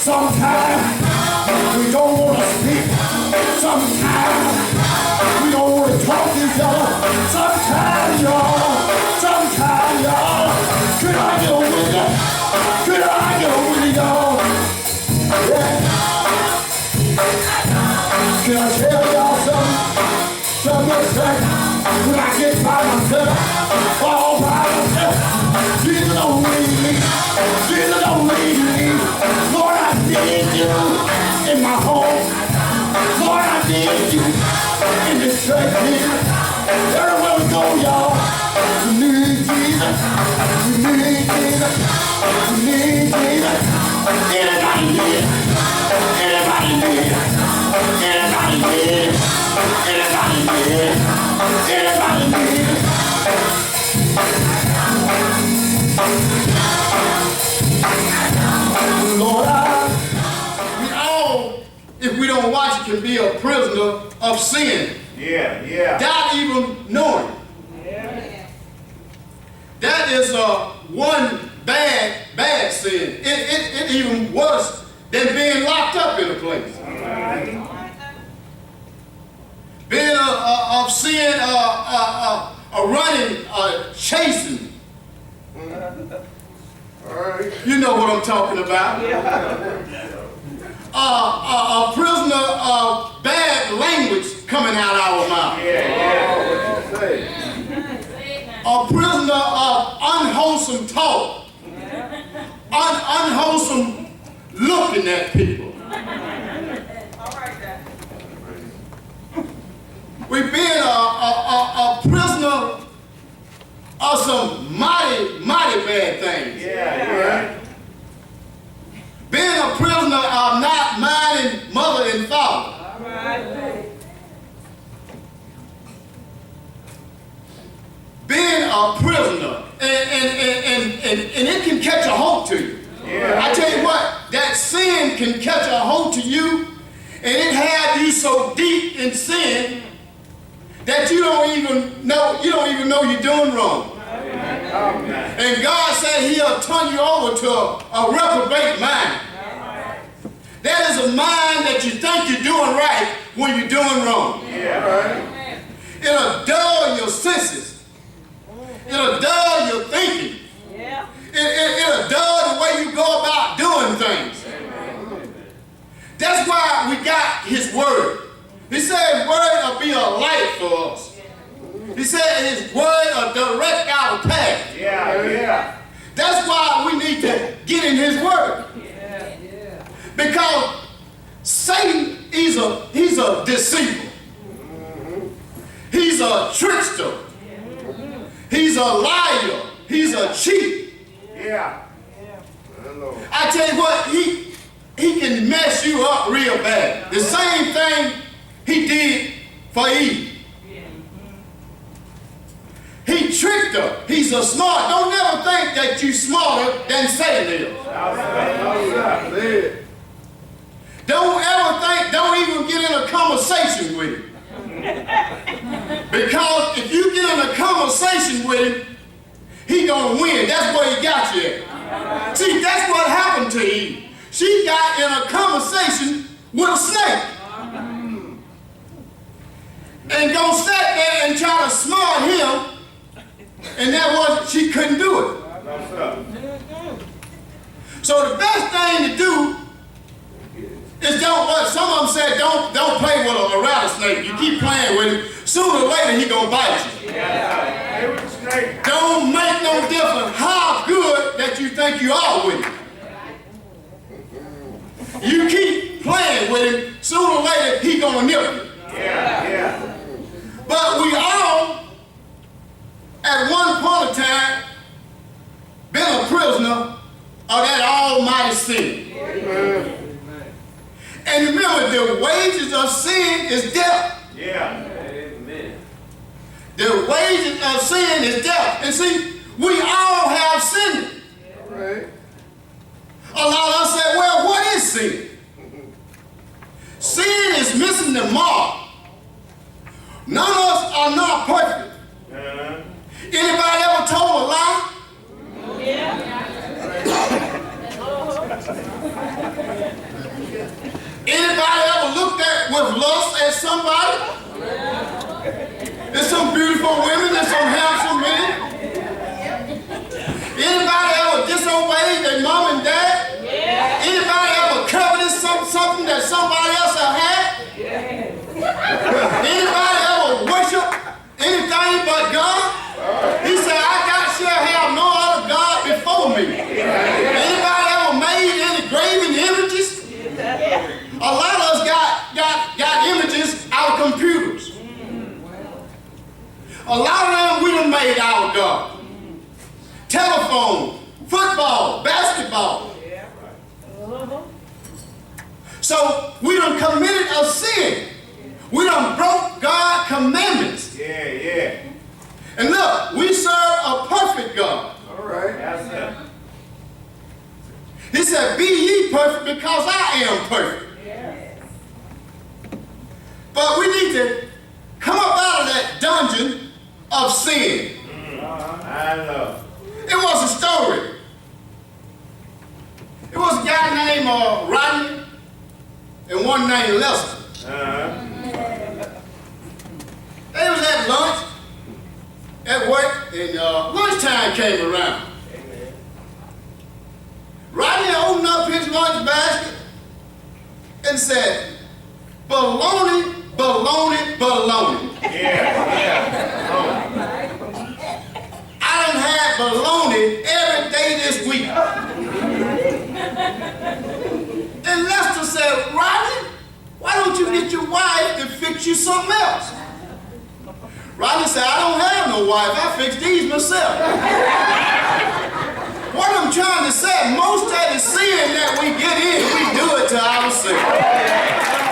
Sometimes we don't want to speak. Sometimes we don't want to talk to each other. Sometimes, y'all. Could I get a witness? Could I get a witness, y'all? Yeah. Can I tell y'all something? When I get by myself, all by myself, Jesus don't leave me. Jesus don't leave me. Lord, I need you in my home. Lord, I need you in this church here. Everywhere we go, y'all. We need Jesus. We need Jesus. We need Jesus. Anybody need it? Anybody need it? Anybody need it? Anybody need it? Anybody need it? Lord, we all, if we don't watch it, can be a prisoner of sin. Yeah. Without even knowing. Yeah. That is one bad sin. It even worse than being locked up in a place. Being of sin, running, chasing. You know what I'm talking about. A prisoner of bad language coming out our mouth. A prisoner of unwholesome talk. Unwholesome looking at people. We've been a prisoner of some mighty bad things. Yeah. Being a prisoner of not minding mother and father. Being a prisoner, and it can catch a hold to you. Yeah. I tell you what, that sin can catch a hold to you, and it had you so deep in sin that you don't even know you're doing wrong. And God said He'll turn you over to a reprobate mind. That is a mind that you think you're doing right when you're doing wrong. It'll dull your senses. It'll dull your thinking. It'll dull the way you go about doing things. That's why we got His Word. He said His Word will be a light for us. He said His Word will direct our path. Yeah. That's why we need to get in His Word. Because Satan, he's liar. He's a cheat. Yeah. I tell you what, he can mess you up real bad. The same thing he did for Eve. He tricked her. He's a smart. Don't never think that you're smarter than Satan is. Don't ever think, don't even get in a conversation with him. Because if you get in a conversation with him, he gonna win. That's where he got you at. See, that's what happened to Eve. She got in a conversation with a snake. And gonna sit there and try to smart him, and that was, she couldn't do it. So the best thing to do is some of them said don't play with a rattlesnake. You keep playing with him, sooner or later he gonna bite you. Don't make no difference how good that you think you are with him. You keep playing with him, sooner or later he gonna nip you. But we all, at one point in time, been a prisoner of that almighty sin. And remember, the wages of sin is death. The wages of sin is death. And see, we all have sinned. A lot of us say, well, what is sin? Sin is missing the mark. None of us are not perfect. Anybody ever told a lie? Anybody ever looked at with lust at somebody? There's some beautiful women, there's some handsome men. Anybody ever disobeyed their mom and dad? Anybody ever coveted something that somebody else had? Anybody ever worship anything but God? He said, shall have no other God before me. Anybody ever made any graven images? A lot of us got images out of computers. A lot of them we done made our God. Telephone, football, basketball. So we done committed a sin. We done broke God's commandments. And look, we serve a perfect God. He said, be ye perfect because I am perfect. But we need to come up out of that dungeon of sin. It was a story. It was a guy named Rodney and one named Lester. They was at lunch at work, and lunchtime came around. Rodney opened up his lunch basket and said, baloney, baloney, baloney. I done had baloney every day this week. And Lester said, Rodney, why don't you get your wife to fix you something else? Rodney said, I don't have no wife. I fix these myself. What I'm trying to say, most of the sin that we get in, we do it to ourselves.